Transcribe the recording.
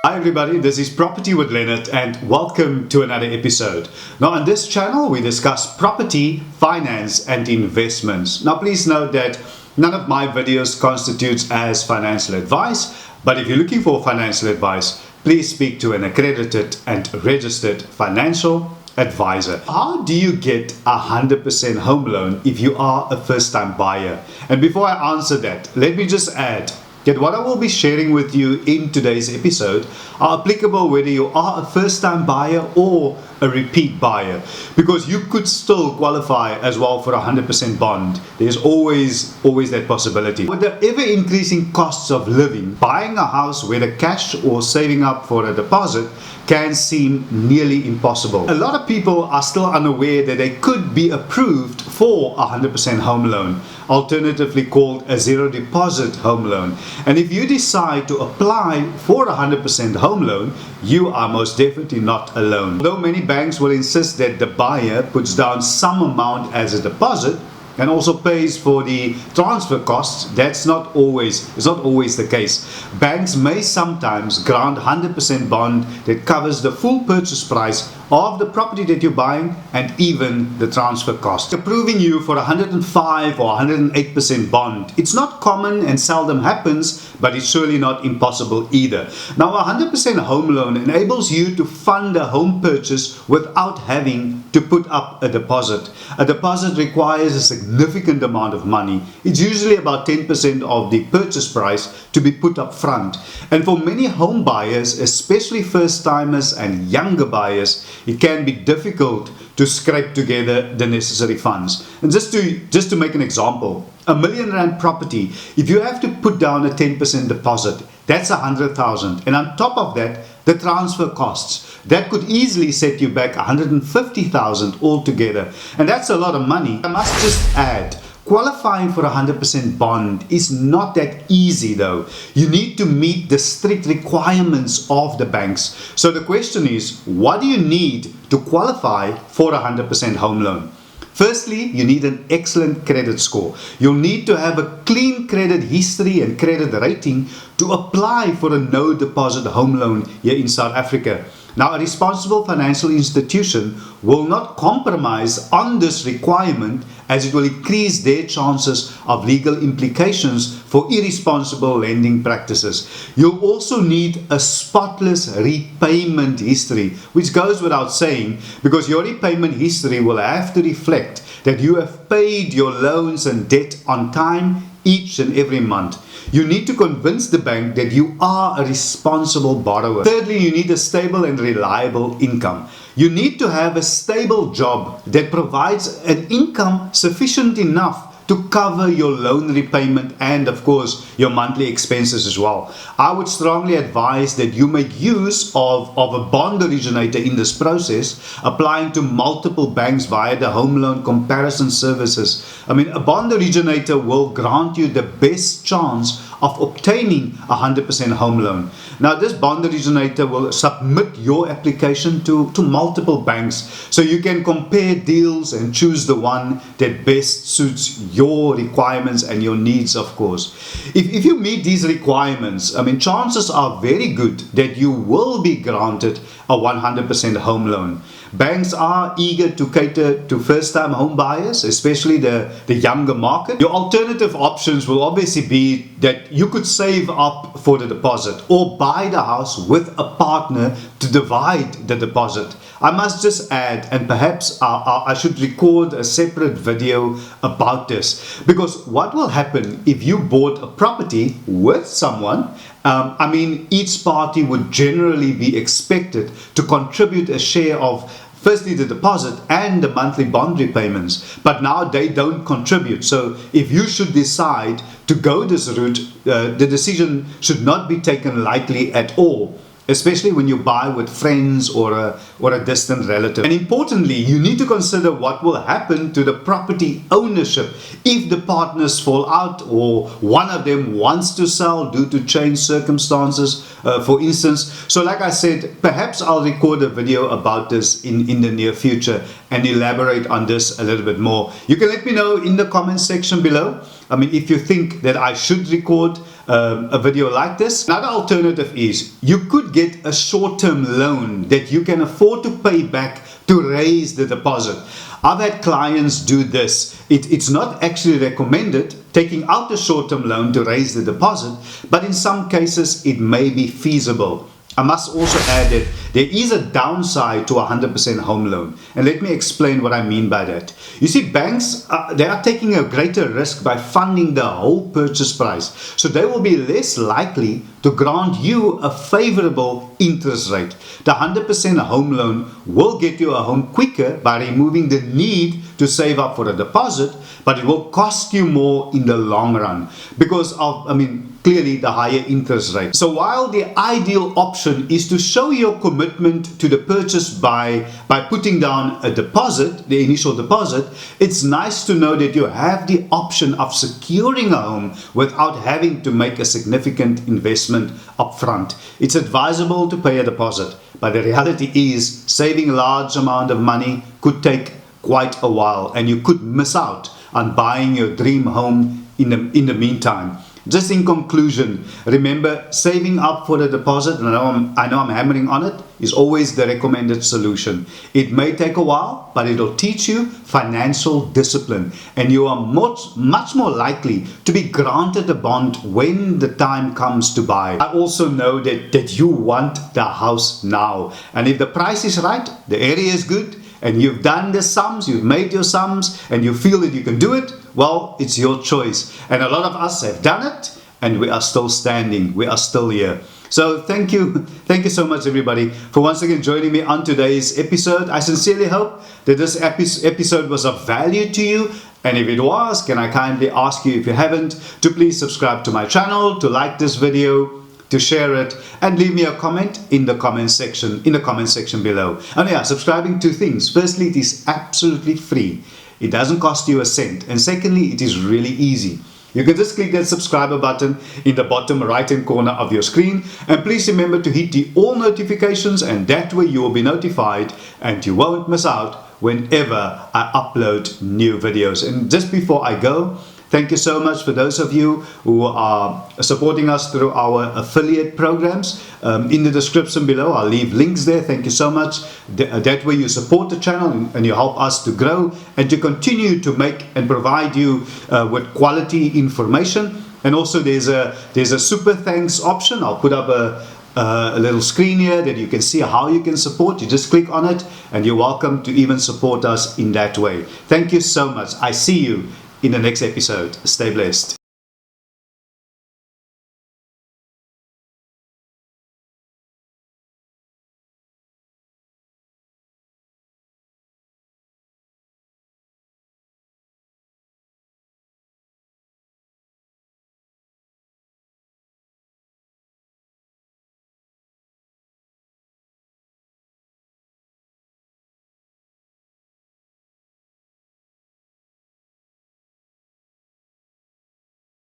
Hi everybody, this is Property with Leonard and welcome to another episode. Now on this channel we discuss property, finance and investments. Now please note that none of my videos constitutes as financial advice, but if you're looking for financial advice, please speak to an accredited and registered financial advisor. How do you get 100% home loan if you are a first-time buyer? And before I answer that, let me just add that what I will be sharing with you in today's episode are applicable whether you are a first-time buyer or a repeat buyer, because you could still qualify as well for a 100% bond. There's always that possibility. With the ever-increasing costs of living, buying a house, whether cash or saving up for a deposit, can seem nearly impossible. A lot of people are still unaware that they could be approved for a 100% home loan, alternatively called a zero deposit home loan. And if you decide to apply for a 100% home loan, you are most definitely not alone. Though many banks will insist that the buyer puts down some amount as a deposit and also pays for the transfer costs, it's not always the case. Banks may sometimes grant 100% bond that covers the full purchase price of the property that you're buying and even the transfer cost. Approving you for 105 or 108% bond, it's not common and seldom happens, but it's surely not impossible either. Now, a 100% home loan enables you to fund a home purchase without having to put up a deposit. A deposit requires a significant amount of money. It's usually about 10% of the purchase price to be put up front. And for many home buyers, especially first timers and younger buyers, it can be difficult to scrape together the necessary funds. And just to make an example, a R1 million property, if you have to put down a 10% deposit, that's 100,000, and on top of that, the transfer costs, that could easily set you back 150,000 altogether, and that's a lot of money. I must just add, qualifying for a 100% bond is not that easy though. You need to meet the strict requirements of the banks. So the question is, what do you need to qualify for a 100% home loan? Firstly, you need an excellent credit score. You'll need to have a clean credit history and credit rating to apply for a no deposit home loan here in South Africa. Now, a responsible financial institution will not compromise on this requirement, as it will increase their chances of legal implications for irresponsible lending practices. You'll also need a spotless repayment history, which goes without saying, because your repayment history will have to reflect that you have paid your loans and debt on time each and every month. You need to convince the bank that you are a responsible borrower. Thirdly, you need a stable and reliable income. You need to have a stable job that provides an income sufficient enough to cover your loan repayment and of course your monthly expenses as well. I would strongly advise that you make use of a bond originator in this process, applying to multiple banks via the home loan comparison services. I mean, a bond originator will grant you the best chance of obtaining a 100% home loan. Now, this bond originator will submit your application to multiple banks, so you can compare deals and choose the one that best suits your requirements and your needs, of course. If you meet these requirements, I mean, chances are very good that you will be granted a 100% home loan. Banks are eager to cater to first-time home buyers, especially the younger market. Your alternative options will obviously be that you could save up for the deposit or buy the house with a partner to divide the deposit. I must just add, and perhaps I should record a separate video about this, because what will happen if you bought a property with someone? I mean, each party would generally be expected to contribute a share of firstly the deposit and the monthly bond repayments, but now they don't contribute. So if you should decide to go this route, the decision should not be taken lightly at all, especially when you buy with friends or a distant relative. And importantly, you need to consider what will happen to the property ownership if the partners fall out or one of them wants to sell due to changed circumstances, for instance. So like I said, perhaps I'll record a video about this in the near future and elaborate on this a little bit more. You can let me know in the comment section below. I mean, if you think that I should record a video like this. Another alternative is you could get a short-term loan that you can afford to pay back to raise the deposit. I've had clients do this. It's not actually recommended taking out a short-term loan to raise the deposit, but in some cases it may be feasible. I must also add that there is a downside to a 100% home loan. And let me explain what I mean by that. You see, banks, they are taking a greater risk by funding the whole purchase price. So they will be less likely to grant you a favorable interest rate. The 100% home loan will get you a home quicker by removing the need to save up for a deposit, but it will cost you more in the long run because of, clearly the higher interest rate. So while the ideal option is to show your commitment to the purchase by putting down a deposit, the initial deposit, it's nice to know that you have the option of securing a home without having to make a significant investment upfront. It's advisable to pay a deposit, but the reality is saving a large amount of money could take quite a while, and you could miss out on buying your dream home in the meantime. Just in conclusion, remember, saving up for the deposit, and I know I'm hammering on it, is always the recommended solution. It may take a while, but it'll teach you financial discipline, and you are much more likely to be granted a bond when the time comes to buy. I also know that you want the house now, and if the price is right, the area is good, and you've done the sums, you've made your sums, and you feel that you can do it, well, it's your choice. And a lot of us have done it, and we are still standing. We are still here. So thank you so much, everybody, for once again joining me on today's episode. I sincerely hope that this episode was of value to you. And if it was, can I kindly ask you, if you haven't, to please subscribe to my channel, to like this video, to share it, and leave me a comment in the comment section below. And yeah, subscribing, two things. Firstly, it is absolutely free. It doesn't cost you a cent. And secondly, it is really easy. You can just click that subscriber button in the bottom right hand corner of your screen, and please remember to hit the all notifications, and that way you will be notified and you won't miss out whenever I upload new videos. And just before I go, thank you so much for those of you who are supporting us through our affiliate programs. In the description below, I'll leave links there. Thank you so much. That way you support the channel and you help us to grow and to continue to make and provide you with quality information. And also there's a super thanks option. I'll put up a little screen here that you can see how you can support. You just click on it and you're welcome to even support us in that way. Thank you so much. I see you in the next episode. Stay blessed.